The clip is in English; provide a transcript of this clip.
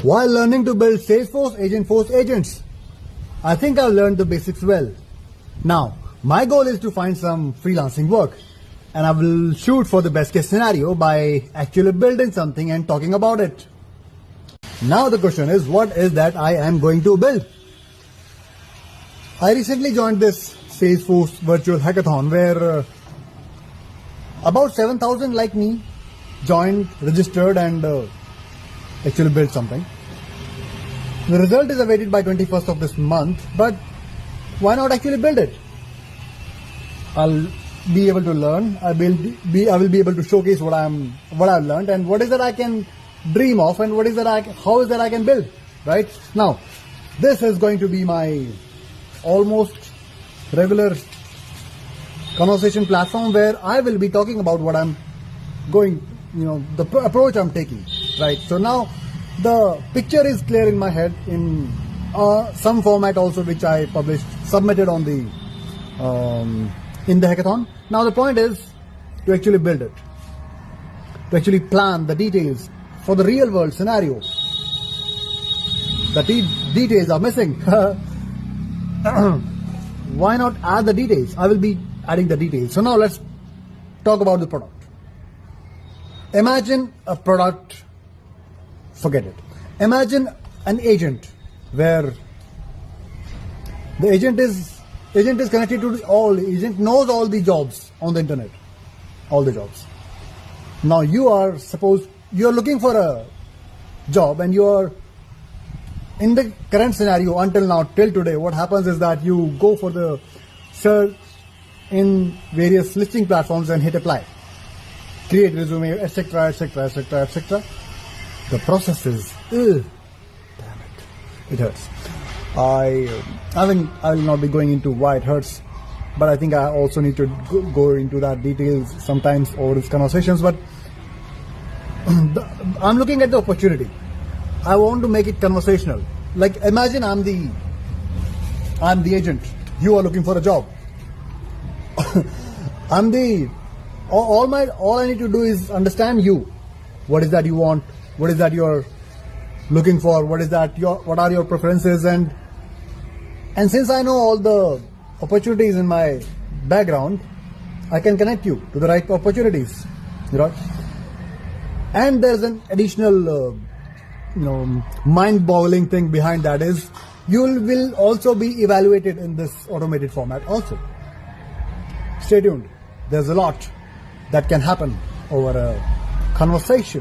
While learning to build Salesforce Agentforce agents, I think I've learned the basics well. Now, my goal is to find some freelancing work, and I will shoot for the best case scenario by actually building something and talking about it. Now the question is, what is that I am going to build? I recently joined this Salesforce virtual hackathon where about 7,000 like me joined, registered, and actually built something. The result is awaited by 21st of this month, but why not actually build it? I'll be able to learn. I will be able to showcase what I've learned and what is that I can dream of and how is that I can build. Right now, this is going to be my almost regular conversation platform where I will be talking about what I'm going, the approach I'm taking. Right. So now the picture is clear in my head in some format also, which I submitted on the in the hackathon. Now the point is to actually build it, to actually plan the details for the real world scenario. The details are missing. Why not add the details? I will be adding the details. So now let's talk about the product. Imagine a product. Forget it. Imagine an agent where the agent is connected to agent knows all the jobs on the internet, all the jobs. Now you're looking for a job and you're in the current scenario until now, till today, what happens is that you go for the search in various listing platforms and hit apply, create resume, etc., etc., etc., etc. The process is, damn it, it hurts. I will not be going into why it hurts, but I think I also need to go into that details sometimes over these conversations. But I'm looking at the opportunity. I want to make it conversational. Like imagine I'm the agent. You are looking for a job. All I need to do is understand you. What is that you want? What is that you're looking for? What are your preferences? And since I know all the opportunities in my background, I can connect you to the right opportunities. And there's an additional, mind-boggling thing behind that is you will also be evaluated in this automated format also. Stay tuned. There's a lot that can happen over a conversation.